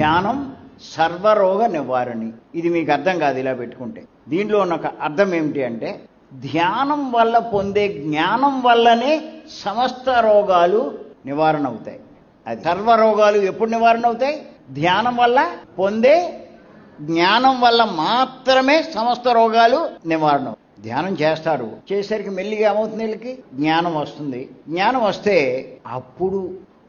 ధ్యానం సర్వరోగ నివారణి. ఇది మీకు అర్థం కాదు ఇలా పెట్టుకుంటే. దీంట్లో ఉన్న ఒక అర్థం ఏమిటి అంటే, ధ్యానం వల్ల పొందే జ్ఞానం వల్లనే సమస్త రోగాలు నివారణ అవుతాయి. అది సర్వరోగాలు ఎప్పుడు నివారణ అవుతాయి? ధ్యానం వల్ల పొందే జ్ఞానం వల్ల మాత్రమే సమస్త రోగాలు నివారణ. ధ్యానం చేస్తారు, చేసరికి మెల్లిగా ఏమవుతుంది, వీళ్ళకి జ్ఞానం వస్తుంది. జ్ఞానం వస్తే అప్పుడు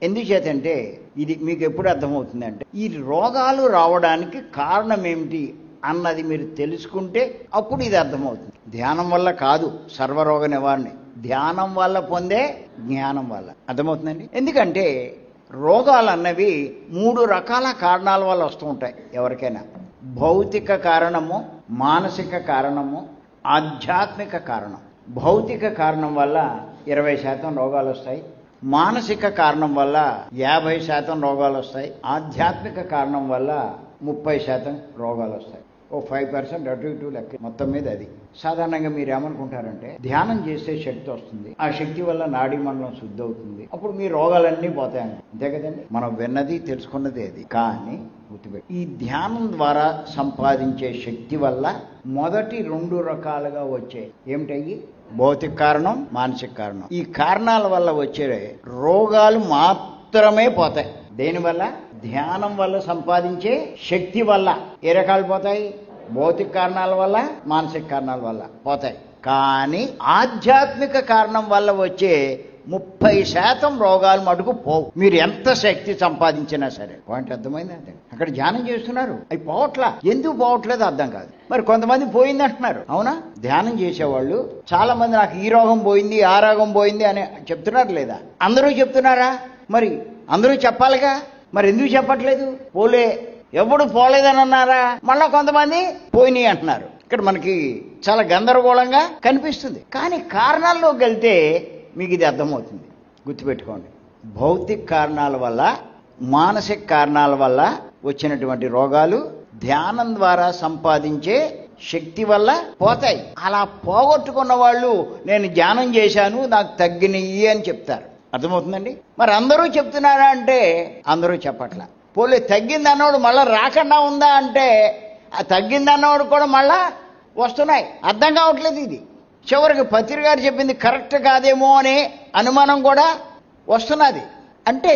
ఎందుచేతంటే, ఇది మీకు ఎప్పుడు అర్థమవుతుంది అంటే, ఈ రోగాలు రావడానికి కారణం ఏమిటి అన్నది మీరు తెలుసుకుంటే అప్పుడు ఇది అర్థమవుతుంది. ధ్యానం వల్ల కాదు సర్వరోగ నివారణ, ధ్యానం వల్ల పొందే జ్ఞానం వల్ల. అర్థమవుతుందండి? ఎందుకంటే రోగాలు అన్నవి 3 రకాల కారణాల వల్ల వస్తూ ఉంటాయి ఎవరికైనా. భౌతిక కారణము, మానసిక కారణము, ఆధ్యాత్మిక కారణం. భౌతిక కారణం వల్ల 20% రోగాలు వస్తాయి, మానసిక కారణం వల్ల 50% రోగాలు వస్తాయి, ఆధ్యాత్మిక కారణం వల్ల 30% రోగాలు వస్తాయి. ఓ 5% అటు ఇటు లెక్క. మొత్తం మీద అది సాధారణంగా మీరు ఏమనుకుంటారంటే, ధ్యానం చేసే శక్తి వస్తుంది, ఆ శక్తి వల్ల నాడీ మండలం శుద్ధి అవుతుంది, అప్పుడు మీ రోగాలన్నీ పోతాయండి. అంతే కదండి, మనం విన్నది తెలుసుకున్నది అది. కానీ గుర్తుపెట్టి, ఈ ధ్యానం ద్వారా సంపాదించే శక్తి వల్ల మొదటి 2 రకాలుగా వచ్చే ఏమిటయ్యి? భౌతిక కారణం, మానసిక కారణం. ఈ కారణాల వల్ల వచ్చే రోగాలు మాత్రమే పోతాయి. దేనివల్ల? ధ్యానం వల్ల సంపాదించే శక్తి వల్ల. ఏ రకాలు పోతాయి? భౌతిక కారణాల వల్ల, మానసిక కారణాల వల్ల పోతాయి. కానీ ఆధ్యాత్మిక కారణం వల్ల వచ్చే 30% రోగాలు మటుకు పోవు, మీరు ఎంత శక్తి సంపాదించినా సరే. పాయింట్ అర్థమైంది? అంతే. అక్కడ ధ్యానం చేస్తున్నారు, అవి పోవట్లా. ఎందుకు పోవట్లేదు అర్థం కాదు. మరి కొంతమంది పోయింది అంటున్నారు, అవునా? ధ్యానం చేసేవాళ్ళు చాలా మంది నాకు ఈ రోగం పోయింది, ఆ రోగం పోయింది అని చెప్తున్నారు లేదా? అందరూ చెప్తున్నారా? మరి అందరూ చెప్పాలిగా, మరి ఎందుకు చెప్పట్లేదు? పోలే, ఎప్పుడు పోలేదని అన్నారా? మళ్ళా కొంతమంది పోయినాయి అంటున్నారు. ఇక్కడ మనకి చాలా గందరగోళంగా కనిపిస్తుంది. కానీ కారణాల్లోకి వెళ్తే మీకు ఇది అర్థమవుతుంది. గుర్తుపెట్టుకోండి, భౌతిక కారణాల వల్ల, మానసిక కారణాల వల్ల వచ్చినటువంటి రోగాలు ధ్యానం ద్వారా సంపాదించే శక్తి వల్ల పోతాయి. అలా పోగొట్టుకున్న వాళ్ళు నేను ధ్యానం చేశాను నాకు తగ్గినయ్యి అని చెప్తారు. అర్థమవుతుందండి? మరి అందరూ చెప్తున్నారా అంటే అందరూ చెప్పట్లా. పోలే తగ్గిందన్నోడు మళ్ళీ రాకుండా ఉందా అంటే ఆ తగ్గిందన్నోడు కూడా మళ్ళా వస్తున్నాయి. అర్థం కావట్లేదు ఇది. చివరికి పత్రి గారు చెప్పింది కరెక్ట్ కాదేమో అనే అనుమానం కూడా వస్తున్నది. అంటే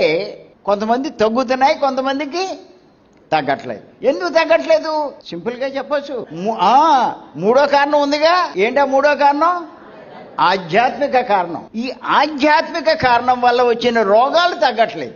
కొంతమంది తగ్గుతున్నాయి, కొంతమందికి తగ్గట్లేదు. ఎందుకు తగ్గట్లేదు? సింపుల్గా చెప్పచ్చు, 3వ కారణం ఉందిగా. ఏంటా 3వ కారణం? ఆధ్యాత్మిక కారణం. ఈ ఆధ్యాత్మిక కారణం వల్ల వచ్చిన రోగాలు తగ్గట్లేదు.